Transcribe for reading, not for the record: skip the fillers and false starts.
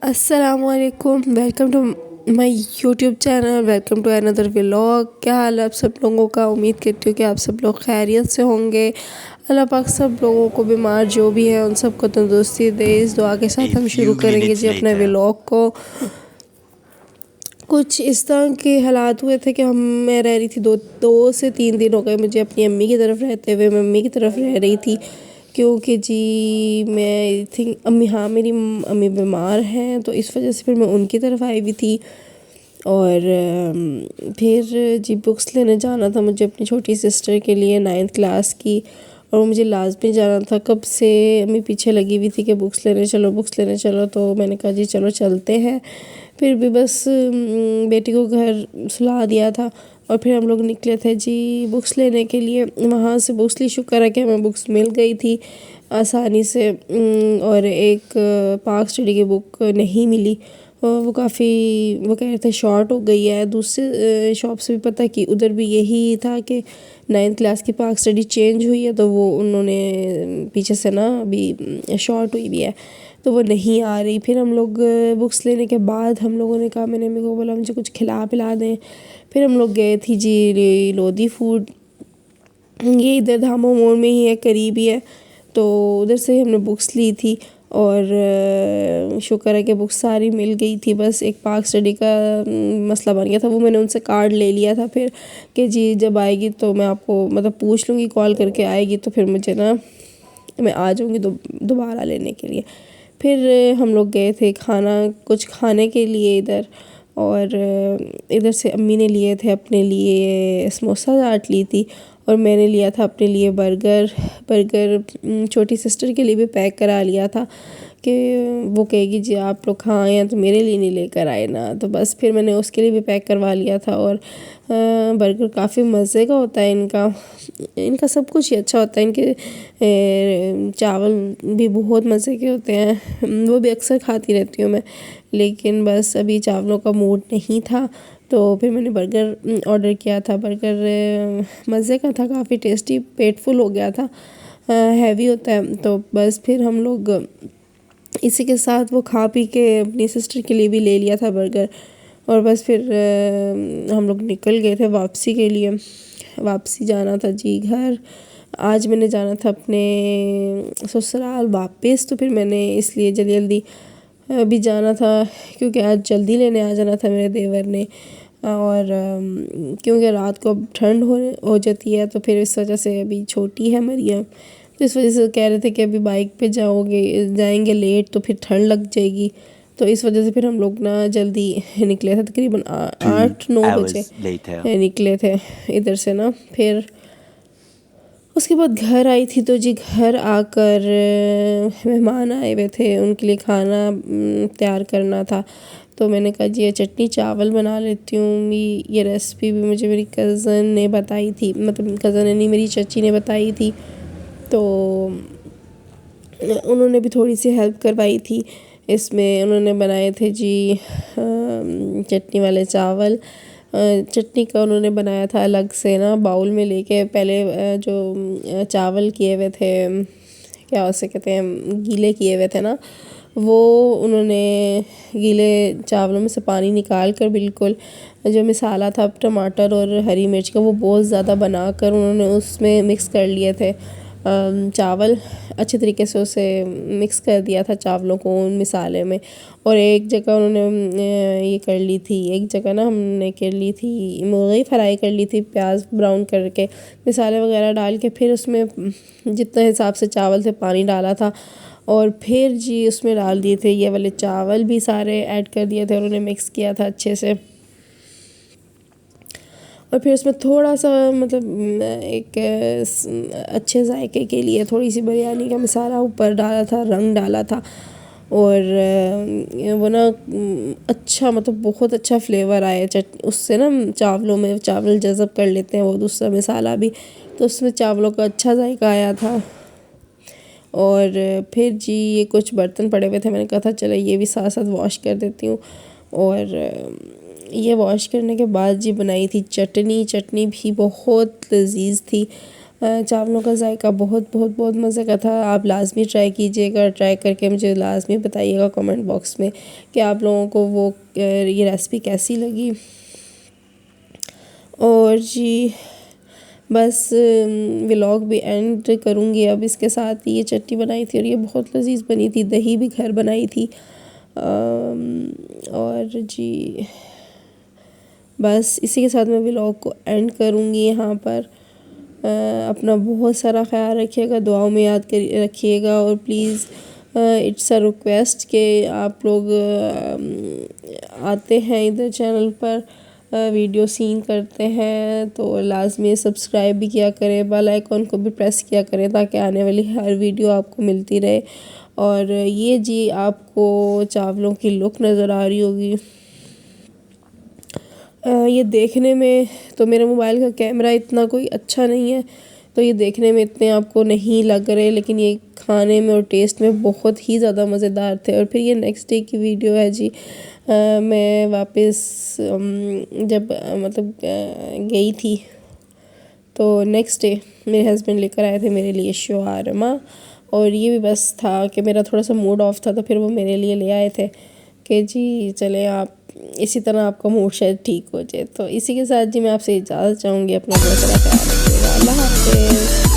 अस्सलामुअलैकुम, welcome to my YouTube channel, welcome to another vlog. क्या हाल है आप सब लोगों का? उम्मीद करती हूँ कि आप सब लोग खैरियत से होंगे। अल्लाह पाक सब लोगों को, बीमार जो भी है उन सबको तंदुरुस्ती दे। इस दुआ के साथ हम शुरू करेंगे जी अपने व्लॉग को। कुछ इस तरह के हालात हुए थे कि मैं रह रही थी, दो से 3 दिन हो गए मुझे अपनी अम्मी की तरफ रहते हुए। मैं अम्मी की तरफ रह रही थी क्योंकि जी मैं आई थिंक मेरी अम्मी बीमार हैं, तो इस वजह से फिर मैं उनकी तरफ आई हुई थी। और फिर जी बुक्स लेने जाना था मुझे अपनी छोटी सिस्टर के लिए 9th क्लास की, और मुझे लाजमी जाना था। कब से अम्मी पीछे लगी हुई थी कि बुक्स लेने चलो, बुक्स लेने चलो, तो मैंने कहा जी चलो चलते हैं। फिर भी बस बेटी को घर सुला दिया था और फिर हम लोग निकले थे जी बुक्स लेने के लिए। वहाँ से बुक्स ली, शुक्र है कि हमें बुक्स मिल गई थी आसानी से। और एक पाक स्टडी की बुक नहीं मिली, वो काफ़ी वो कह रहे थे शॉर्ट हो गई है। दूसरे शॉप से भी पता कि उधर भी यही था कि 9th क्लास की पाक स्टडी चेंज हुई है, तो वो उन्होंने पीछे से ना अभी शॉर्ट हुई भी है, तो वो नहीं आ रही। फिर हम लोग बुक्स लेने के बाद हम लोगों ने कहा, मैंने मेरे को बोला मुझे कुछ खिला पिला दें। फिर हम लोग गए थी जी लोधी फूड, ये इधर धामो मोड़ में ही है, करीब ही है, तो उधर से हमने बुक्स ली थी। और शुक्र है कि बुक्स सारी मिल गई थी। बस एक पाक स्टडी का मसला बन गया था, वो मैंने उनसे कार्ड ले लिया था फिर कि जी जब आएगी तो मैं आपको मतलब पूछ लूँगी, कॉल करके आएगी तो फिर मुझे ना मैं आ जाऊँगी दोबारा लेने के लिए। फिर हम लोग गए थे कुछ खाने के लिए इधर, और इधर से अम्मी ने लिए थे अपने लिए समोसा चाट ली थी, और मैंने लिया था अपने लिए बर्गर छोटी सिस्टर के लिए भी पैक करा लिया था कि वो कहेगी जी आप लोग खाएं हैं तो मेरे लिए नहीं लेकर आए ना, तो बस फिर मैंने उसके लिए भी पैक करवा लिया था। और बर्गर काफ़ी मज़े का होता है इनका सब कुछ ही अच्छा होता है। इनके चावल भी बहुत मज़े के होते हैं, वो भी अक्सर खाती रहती हूँ मैं, लेकिन बस अभी चावलों का मूड नहीं था, तो फिर मैंने बर्गर ऑर्डर किया था। बर्गर मज़े का था, काफ़ी टेस्टी, पेट फुल हो गया था, हैवी होता है। तो बस फिर हम लोग इसी के साथ वो खा पी के अपनी सिस्टर के लिए भी ले लिया था बर्गर, और बस फिर हम लोग निकल गए थे वापसी के लिए। वापसी जाना था जी घर। आज मैंने जाना था अपने ससुराल वापस, तो फिर मैंने इसलिए जल्दी जल्दी अभी जाना था क्योंकि आज जल्दी लेने आ जाना था मेरे देवर ने। और क्योंकि रात को अब ठंड हो जाती है, तो फिर इस वजह से अभी छोटी है मरियम, तो इस वजह से कह रहे थे कि अभी बाइक पे जाएंगे लेट तो फिर ठंड लग जाएगी, तो इस वजह से फिर हम लोग ना जल्दी निकले थे, तकरीबन 8-9 बजे निकले थे इधर से ना। फिर उसके बाद घर आई थी, तो जी घर आकर मेहमान आए हुए थे, उनके लिए खाना तैयार करना था, तो मैंने कहा जी ये चटनी चावल बना लेती हूँ। ये रेसिपी भी मुझे मेरी कज़न ने बताई थी, मतलब कज़न नहीं मेरी चाची ने बताई थी, तो उन्होंने भी थोड़ी सी हेल्प करवाई थी इसमें। उन्होंने बनाए थे जी चटनी वाले चावल। चटनी का उन्होंने बनाया था अलग से ना बाउल में लेके, पहले जो चावल किए हुए थे, क्या उसे कहते हैं, गीले किए हुए थे ना, वो उन्होंने गीले चावलों में से पानी निकाल कर बिल्कुल जो मसाला था टमाटर और हरी मिर्च का, वो बहुत ज़्यादा बनाकर उन्होंने उसमें मिक्स कर लिए थे। चावल अच्छे तरीके से उसे मिक्स कर दिया था चावलों को उन मसाले में। और एक जगह उन्होंने ये कर ली थी, एक जगह ना हमने कर ली थी मुर्गी फ्राई कर ली थी, प्याज ब्राउन करके मसाले वगैरह डाल के, फिर उसमें जितने हिसाब से चावल थे पानी डाला था, और फिर जी उसमें डाल दिए थे ये वाले चावल भी सारे ऐड कर दिए थे, उन्होंने मिक्स किया था अच्छे से। और फिर उसमें थोड़ा सा मतलब एक अच्छे जायके के लिए थोड़ी सी बिरयानी का मसाला ऊपर डाला था, रंग डाला था, और वो ना अच्छा मतलब बहुत अच्छा फ्लेवर आया उससे ना, चावलों में चावल जज़ब कर लेते हैं वो दूसरा मसाला भी, तो उसमें चावलों का अच्छा जायका आया था। और फिर जी ये कुछ बर्तन पड़े हुए थे, मैंने कहा था चलो ये भी साथ साथ वॉश कर देती हूँ। और ये वॉश करने के बाद जी बनाई थी चटनी भी बहुत लजीज थी। चावलों का जायका बहुत बहुत बहुत मज़े का था। आप लाज़मी ट्राई कीजिएगा, ट्राई करके मुझे लाज़मी बताइएगा कमेंट बॉक्स में कि आप लोगों को वो ये रेसिपी कैसी लगी। और जी बस व्लॉग भी एंड करूँगी अब इसके साथ। ये चटनी बनाई थी और ये बहुत लजीज बनी थी, दही भी घर बनाई थी। और जी बस इसी के साथ मैं व्लॉग को एंड करूँगी यहाँ पर। अपना बहुत सारा ख्याल रखिएगा, दुआओं में याद कर रखिएगा। और प्लीज़ इट्स अ रिक्वेस्ट कि आप लोग आते हैं इधर चैनल पर, वीडियो सीन करते हैं तो लाजमी सब्सक्राइब भी किया करें, बेल आइकॉन को भी प्रेस किया करें ताकि आने वाली हर वीडियो आपको मिलती रहे। और ये जी आपको चावलों की लुक नज़र आ रही होगी। ये देखने में तो मेरे मोबाइल का कैमरा इतना कोई अच्छा नहीं है, तो ये देखने में इतने आपको नहीं लग रहे, लेकिन ये खाने में और टेस्ट में बहुत ही ज़्यादा मज़ेदार थे। और फिर ये नेक्स्ट डे की वीडियो है जी। मैं वापस जब मतलब गई थी तो नेक्स्ट डे मेरे हस्बैंड लेकर आए थे मेरे लिए शवारमा। और ये भी बस था कि मेरा थोड़ा सा मूड ऑफ था तो फिर वो मेरे लिए ले आए थे कि जी चले आप, इसी तरह आपका मूड शायद ठीक हो जाए। तो इसी के साथ जी मैं आपसे इजाज़त चाहूँगी। अपना बहुत सारा ख्याल रखिएगा। अल्लाह हाफ़िज़।